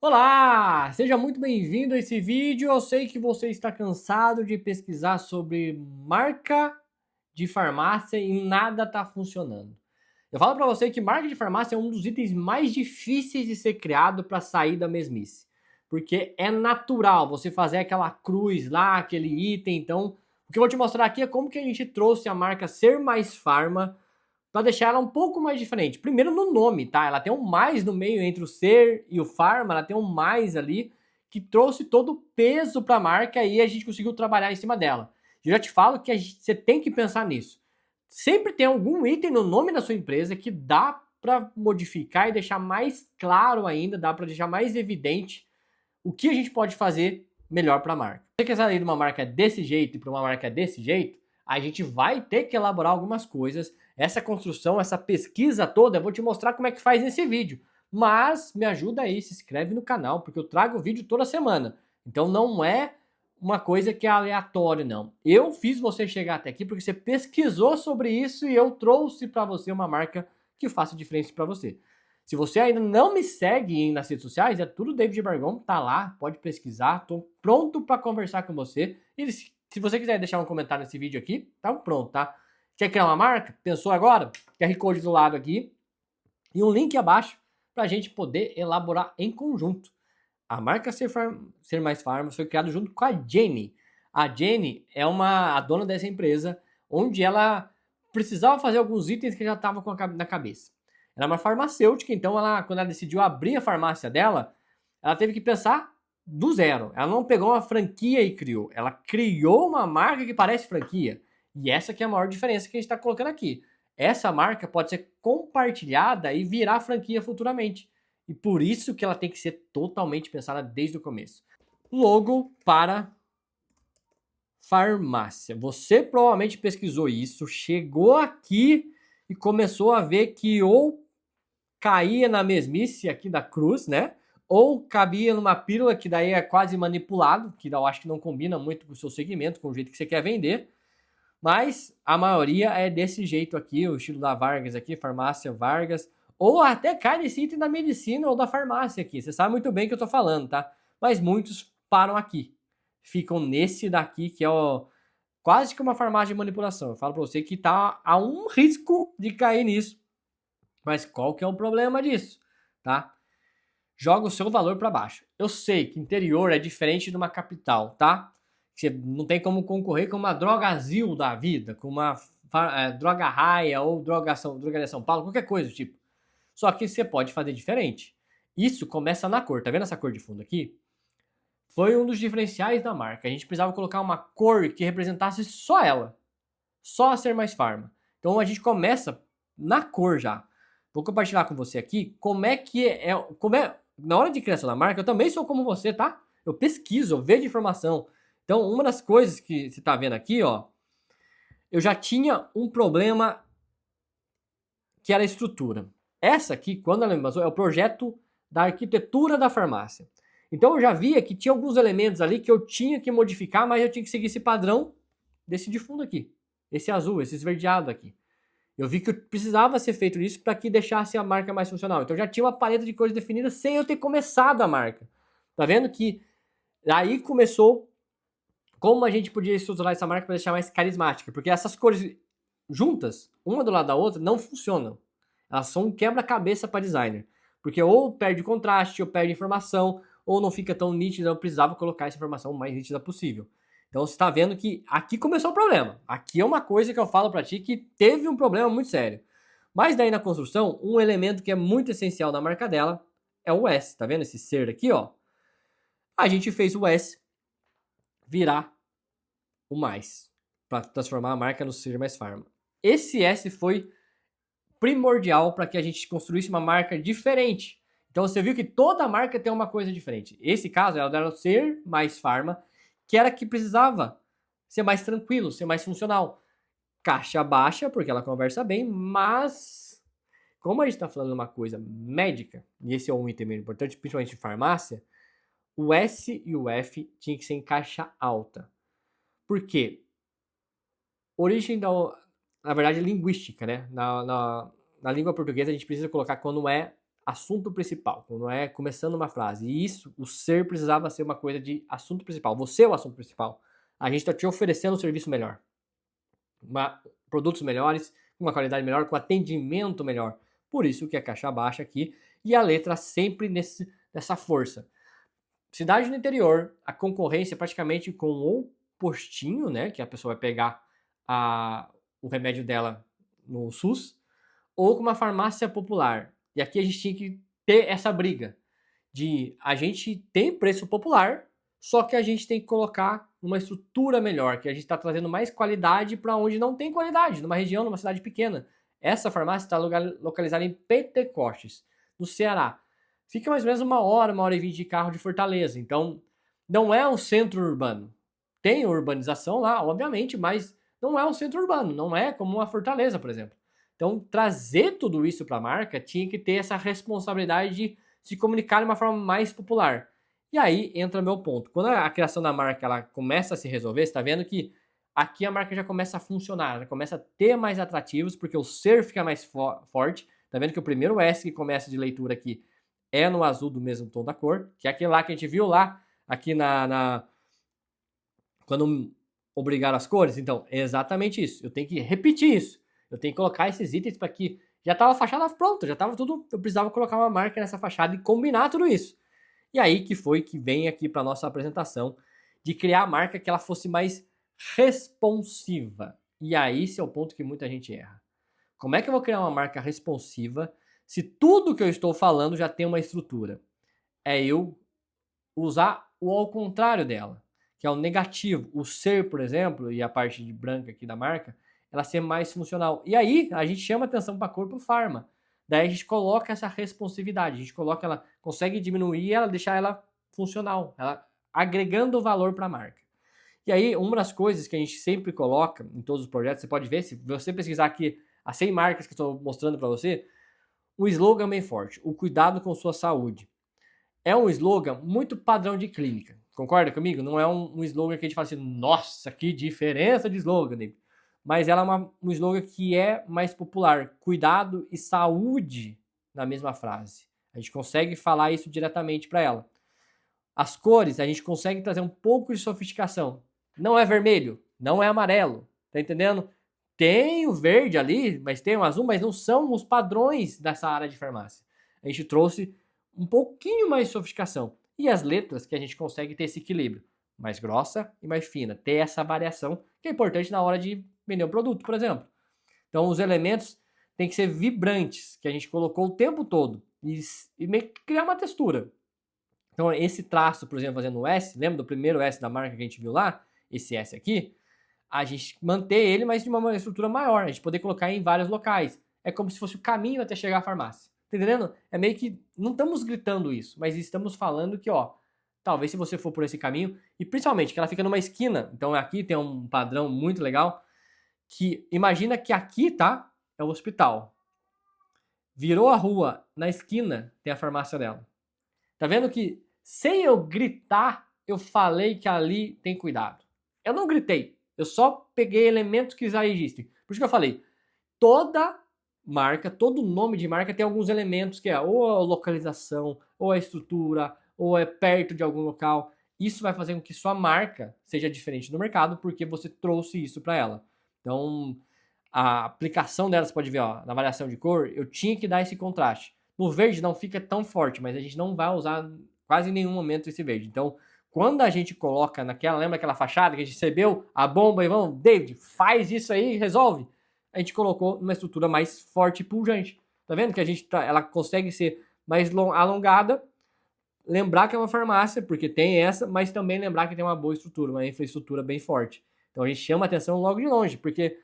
Olá! Seja muito bem-vindo a esse vídeo. Eu sei que você está cansado de pesquisar sobre marca de farmácia e nada está funcionando. Eu falo para você que marca de farmácia é um dos itens mais difíceis de ser criado para sair da mesmice. Porque é natural você fazer aquela cruz lá, aquele item. Então, o que eu vou te mostrar aqui é como que a gente trouxe a marca Ser Mais Farma para deixar ela um pouco mais diferente. Primeiro no nome, tá? Ela tem um mais no meio entre o ser e o farma, ela tem um mais ali que trouxe todo o peso para a marca e a gente conseguiu trabalhar em cima dela. Eu já te falo que você tem que pensar nisso. Sempre tem algum item no nome da sua empresa que dá para modificar e deixar mais claro ainda, dá para deixar mais evidente o que a gente pode fazer melhor para a marca. Se você quer sair de uma marca desse jeito e para uma marca desse jeito, a gente vai ter que elaborar algumas coisas. Essa construção, essa pesquisa toda, eu vou te mostrar como é que faz nesse vídeo. Mas me ajuda aí, se inscreve no canal, porque eu trago vídeo toda semana. Então não é uma coisa que é aleatório, não. Eu fiz você chegar até aqui porque você pesquisou sobre isso e eu trouxe para você uma marca que faça diferença para você. Se você ainda não me segue nas redes sociais, é tudo David Bargon, tá lá, pode pesquisar, tô pronto para conversar com você. E se você quiser deixar um comentário nesse vídeo aqui, tá pronto, tá? Quer criar uma marca? Pensou agora? QR Code do lado aqui e um link abaixo para a gente poder elaborar em conjunto. A marca Ser Mais Farma foi criada junto com a Jenny. A Jenny é a dona dessa empresa, onde ela precisava fazer alguns itens que já estavam na cabeça. Ela é uma farmacêutica, então quando ela decidiu abrir a farmácia dela, ela teve que pensar do zero. Ela não pegou uma franquia e criou. Ela criou uma marca que parece franquia. E essa que é a maior diferença que a gente está colocando aqui. Essa marca pode ser compartilhada e virar franquia futuramente. E por isso que ela tem que ser totalmente pensada desde o começo. Logo para farmácia. Você provavelmente pesquisou isso, chegou aqui e começou a ver que ou caía na mesmice aqui da cruz, né? Ou cabia numa pílula que daí é quase manipulado, que eu acho que não combina muito com o seu segmento, com o jeito que você quer vender. Mas a maioria é desse jeito aqui, o estilo da Vargas aqui, farmácia Vargas. Ou até cai nesse item da medicina ou da farmácia aqui. Você sabe muito bem o que eu tô falando, tá? Mas muitos param aqui. Ficam nesse daqui, que é quase que uma farmácia de manipulação. Eu falo pra você que tá a um risco de cair nisso. Mas qual que é o problema disso, tá? Joga o seu valor para baixo. Eu sei que interior é diferente de uma capital, tá? Você não tem como concorrer com uma Drogazil da vida, com uma Droga Raia ou Drogaria São Paulo, qualquer coisa do tipo. Só que você pode fazer diferente. Isso começa na cor. Tá vendo essa cor de fundo aqui? Foi um dos diferenciais da marca. A gente precisava colocar uma cor que representasse só ela. Só a Ser Mais Farma. Então a gente começa na cor já. Vou compartilhar com você aqui como é na hora de criação da marca. Eu também sou como você, tá? Eu pesquiso, eu vejo informação. Então, uma das coisas que você tá vendo aqui, ó, eu já tinha um problema que era a estrutura. Essa aqui, quando ela me passou, é o projeto da arquitetura da farmácia. Então eu já via que tinha alguns elementos ali que eu tinha que modificar, mas eu tinha que seguir esse padrão desse de fundo aqui. Esse azul, esse esverdeado aqui. Eu vi que precisava ser feito isso para que deixasse a marca mais funcional. Então já tinha uma paleta de cores definida sem eu ter começado a marca. Tá vendo que aí começou como a gente podia estruturar essa marca para deixar mais carismática, porque essas cores juntas, uma do lado da outra, não funcionam. Elas são um quebra-cabeça para designer, porque ou perde contraste, ou perde informação, ou não fica tão nítida. Eu precisava colocar essa informação o mais nítida possível. Então você está vendo que aqui começou o problema. Aqui é uma coisa que eu falo para ti que teve um problema muito sério. Mas daí na construção, um elemento que é muito essencial da marca dela é o S. Tá vendo esse ser aqui, ó? A gente fez o S virar o mais para transformar a marca no Ser Mais Farma. Esse S foi primordial para que a gente construísse uma marca diferente. Então você viu que toda marca tem uma coisa diferente. Esse caso ela era o Ser Mais Farma, que era que precisava ser mais tranquilo, ser mais funcional. Caixa baixa, porque ela conversa bem, mas como a gente está falando de uma coisa médica, e esse é um item importante, principalmente em farmácia, o S e o F tinha que ser em caixa alta. Por quê? Origem na verdade, linguística, né? Na língua portuguesa, a gente precisa colocar quando é assunto principal, quando é começando uma frase. E isso, o ser precisava ser uma coisa de assunto principal. Você é o assunto principal. A gente está te oferecendo um serviço melhor, produtos melhores, com uma qualidade melhor, com atendimento melhor. Por isso que a caixa baixa aqui e a letra sempre nessa força. Cidade no interior, a concorrência praticamente com o postinho, né, que a pessoa vai pegar o remédio dela no SUS, ou com uma farmácia popular. E aqui a gente tinha que ter essa briga de a gente tem preço popular, só que a gente tem que colocar uma estrutura melhor, que a gente está trazendo mais qualidade para onde não tem qualidade, numa região, numa cidade pequena. Essa farmácia está localizada em Pentecostes, no Ceará. Fica mais ou menos 1 hora e 20 de carro de Fortaleza. Então, não é um centro urbano. Tem urbanização lá, obviamente, mas não é um centro urbano. Não é como uma Fortaleza, por exemplo. Então, trazer tudo isso para a marca tinha que ter essa responsabilidade de se comunicar de uma forma mais popular. E aí entra meu ponto. Quando a criação da marca ela começa a se resolver, você está vendo que aqui a marca já começa a funcionar, já começa a ter mais atrativos, porque o ser fica mais forte. Tá vendo que o primeiro S que começa de leitura aqui é no azul do mesmo tom da cor, que é aquele lá que a gente viu lá, aqui quando obrigaram as cores. Então, é exatamente isso. Eu tenho que repetir isso. Eu tenho que colocar esses itens para que já estava a fachada pronta, já estava tudo. Eu precisava colocar uma marca nessa fachada e combinar tudo isso. E aí que foi que vem aqui para nossa apresentação de criar a marca que ela fosse mais responsiva. E aí esse é o ponto que muita gente erra. Como é que eu vou criar uma marca responsiva se tudo que eu estou falando já tem uma estrutura? É eu usar o ao contrário dela, que é o negativo. O ser, por exemplo, e a parte de branca aqui da marca, ela ser mais funcional. E aí a gente chama atenção para corpo farma. Daí a gente coloca essa responsividade, a gente coloca ela, consegue diminuir ela, deixar ela funcional, ela agregando valor para a marca. E aí, uma das coisas que a gente sempre coloca em todos os projetos, você pode ver, se você pesquisar aqui as 100 marcas que eu estou mostrando para você, um slogan bem forte, o cuidado com sua saúde. É um slogan muito padrão de clínica, concorda comigo? Não é um slogan que a gente fala assim, nossa, que diferença de slogan, David. Mas ela é um slogan que é mais popular, cuidado e saúde na mesma frase. A gente consegue falar isso diretamente para ela. As cores, a gente consegue trazer um pouco de sofisticação. Não é vermelho, não é amarelo, tá entendendo? Tem o verde ali, mas tem o azul, mas não são os padrões dessa área de farmácia. A gente trouxe um pouquinho mais de sofisticação. E as letras que a gente consegue ter esse equilíbrio. Mais grossa e mais fina. Ter essa variação que é importante na hora de vender um produto, por exemplo. Então os elementos têm que ser vibrantes, que a gente colocou o tempo todo. E meio que criar uma textura. Então esse traço, por exemplo, fazendo o S, lembra do primeiro S da marca que a gente viu lá? Esse S aqui, a gente manter ele, mas de uma estrutura maior, a gente poder colocar em vários locais. É como se fosse o caminho até chegar à farmácia. Tá entendendo? É meio que, não estamos gritando isso, mas estamos falando que, ó, talvez se você for por esse caminho, e principalmente que ela fica numa esquina, então aqui tem um padrão muito legal, que imagina que aqui, tá, é o hospital. Virou a rua, na esquina tem a farmácia dela. Tá vendo que, sem eu gritar, eu falei que ali tem cuidado. Eu não gritei, eu só peguei elementos que já existem. Por isso que eu falei, toda marca, todo nome de marca tem alguns elementos que é ou a localização, ou a estrutura, ou é perto de algum local. Isso vai fazer com que sua marca seja diferente no mercado porque você trouxe isso para ela. Então, a aplicação dela, você pode ver, ó, na variação de cor, eu tinha que dar esse contraste. No verde não fica tão forte, mas a gente não vai usar quase em nenhum momento esse verde. Então, quando a gente coloca naquela, lembra aquela fachada que a gente recebeu a bomba e vamos, David, faz isso aí, resolve. A gente colocou numa estrutura mais forte e pujante. Tá vendo que a gente ela consegue ser mais alongada, lembrar que é uma farmácia, porque tem essa, mas também lembrar que tem uma boa estrutura, uma infraestrutura bem forte. Então a gente chama a atenção logo de longe, porque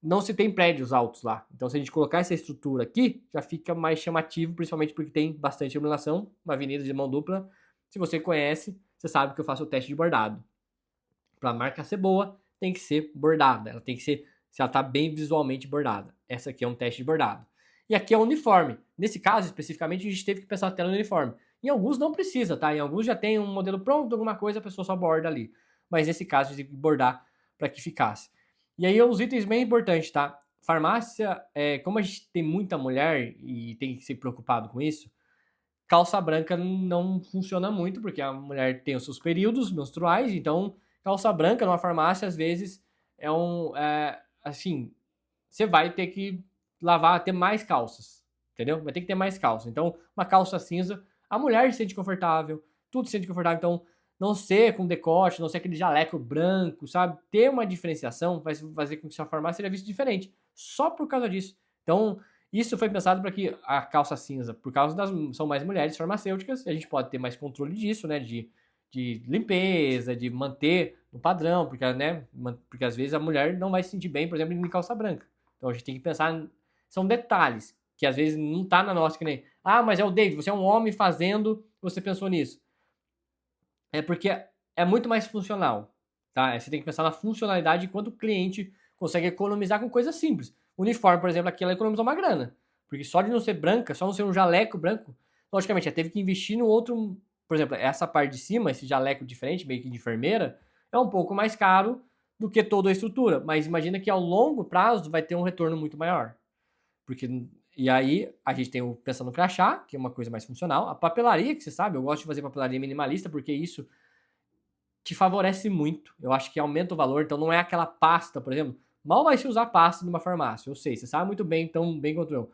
não se tem prédios altos lá. Então se a gente colocar essa estrutura aqui, já fica mais chamativo, principalmente porque tem bastante iluminação, uma avenida de mão dupla. Se você conhece, você sabe que eu faço o teste de bordado. Para a marca ser boa, tem que ser bordada. Ela tem que ser, se ela está bem visualmente bordada. Essa aqui é um teste de bordado. E aqui é o uniforme. Nesse caso, especificamente, a gente teve que pensar até no uniforme. Em alguns não precisa, tá? Em alguns já tem um modelo pronto, alguma coisa, a pessoa só borda ali. Mas nesse caso, a gente teve que bordar para que ficasse. E aí, os itens bem importantes, tá? farmácia, como a gente tem muita mulher e tem que ser preocupado com isso, calça branca não funciona muito, porque a mulher tem os seus períodos menstruais, então calça branca numa farmácia, às vezes, assim, você vai ter que lavar, ter mais calças, entendeu? Vai ter que ter mais calça. Então, uma calça cinza, a mulher se sente confortável, tudo se sente confortável, então não ser com decote, não ser aquele jaleco branco, sabe? Ter uma diferenciação vai fazer com que sua farmácia seja vista diferente, só por causa disso. Então, isso foi pensado para que a calça cinza, por causa são mais mulheres farmacêuticas, e a gente pode ter mais controle disso, né? De limpeza, de manter no padrão, porque, né? Porque às vezes a mulher não vai se sentir bem, por exemplo, em calça branca. Então a gente tem que pensar, são detalhes, que às vezes não tá na nossa, que nem, mas é o David, você é um homem fazendo, você pensou nisso. É porque é muito mais funcional, tá? Você tem que pensar na funcionalidade enquanto o cliente consegue economizar com coisas simples. O uniforme, por exemplo, aqui ela economizou uma grana, porque só de não ser branca, só não ser um jaleco branco, logicamente, ela teve que investir no outro, por exemplo, essa parte de cima, esse jaleco diferente, meio que de enfermeira, é um pouco mais caro do que toda a estrutura, mas imagina que ao longo prazo vai ter um retorno muito maior. Porque, e aí a gente tem o pensando no crachá, que é uma coisa mais funcional, a papelaria, que você sabe, eu gosto de fazer papelaria minimalista, porque isso te favorece muito. Eu acho que aumenta o valor, então não é aquela pasta, por exemplo, mal vai se usar pasta numa farmácia, eu sei, você sabe muito bem, tão bem quanto eu.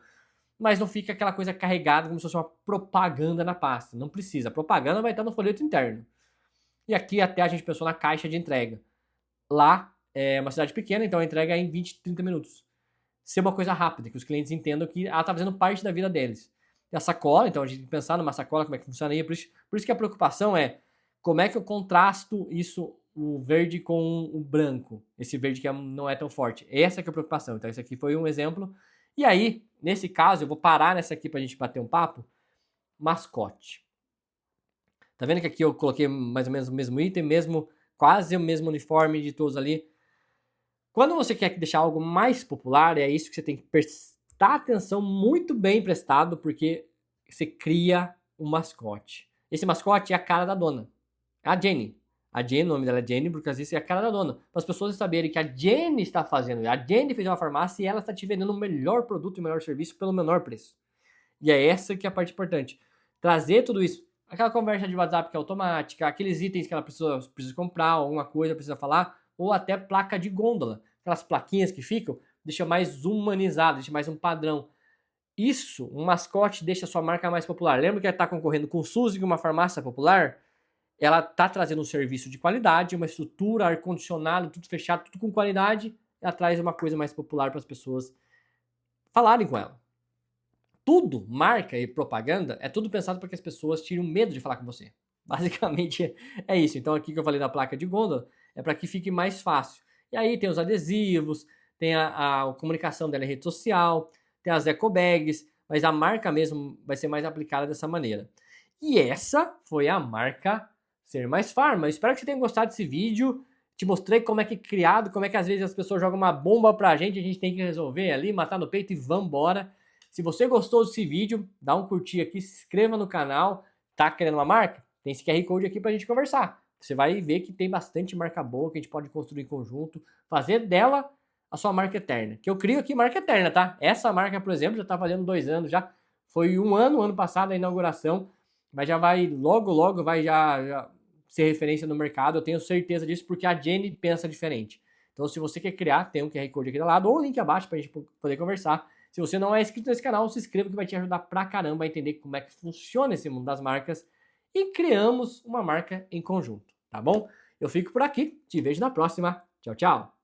Mas não fica aquela coisa carregada como se fosse uma propaganda na pasta. Não precisa. A propaganda vai estar no folheto interno. E aqui até a gente pensou na caixa de entrega. Lá é uma cidade pequena, então a entrega é em 20, 30 minutos. Ser uma coisa rápida, que os clientes entendam que ela está fazendo parte da vida deles. E a sacola, então a gente tem que pensar numa sacola, como é que funcionaria. Por isso que a preocupação é como é que eu contrasto isso, o verde com o branco. Esse verde que não é tão forte. Essa que é a preocupação. Então esse aqui foi um exemplo. E aí, nesse caso, eu vou parar nessa aqui pra gente bater um papo. Mascote. Tá vendo que aqui eu coloquei mais ou menos o mesmo item, quase o mesmo uniforme de todos ali. Quando você quer deixar algo mais popular, é isso que você tem que prestar atenção muito bem prestado, porque você cria um mascote. Esse mascote é a cara da dona. É a Jenny. A Jenny, o nome dela é Jenny, porque às vezes é a cara da dona. Para as pessoas saberem que a Jenny está fazendo. A Jenny fez uma farmácia e ela está te vendendo o melhor produto e o melhor serviço pelo menor preço. E é essa que é a parte importante. Trazer tudo isso. Aquela conversa de WhatsApp que é automática, aqueles itens que ela precisa comprar, alguma coisa precisa falar, ou até placa de gôndola. Aquelas plaquinhas que ficam, deixa mais humanizado, deixa mais um padrão. Isso, um mascote, deixa a sua marca mais popular. Lembra que ela está concorrendo com o Suzy, uma farmácia popular? Ela está trazendo um serviço de qualidade, uma estrutura, ar-condicionado, tudo fechado, tudo com qualidade. Ela traz uma coisa mais popular para as pessoas falarem com ela. Tudo, marca e propaganda, é tudo pensado para que as pessoas tirem o medo de falar com você. Basicamente é isso. Então aqui que eu falei da placa de gôndola, é para que fique mais fácil. E aí tem os adesivos, tem a comunicação dela em rede social, tem as eco bags, mas a marca mesmo vai ser mais aplicada dessa maneira. E essa foi a marca Ser Mais Farma. Eu espero que você tenha gostado desse vídeo. Te mostrei como é que é criado, como é que às vezes as pessoas jogam uma bomba pra gente, a gente tem que resolver ali, matar no peito e vambora. Se você gostou desse vídeo, dá um curtir aqui, se inscreva no canal. Tá querendo uma marca? Tem esse QR Code aqui pra gente conversar. Você vai ver que tem bastante marca boa que a gente pode construir em conjunto, fazer dela a sua marca eterna. Que eu crio aqui marca eterna, tá? Essa marca, por exemplo, já tá fazendo 2 anos já. Foi ano passado a inauguração, mas já vai, logo vai já ser referência no mercado. Eu tenho certeza disso porque a Jenny pensa diferente. Então, se você quer criar, tem um QR Code aqui do lado ou um link abaixo pra gente poder conversar. Se você não é inscrito nesse canal, se inscreva que vai te ajudar pra caramba a entender como é que funciona esse mundo das marcas e criamos uma marca em conjunto, tá bom? Eu fico por aqui, te vejo na próxima. Tchau, tchau!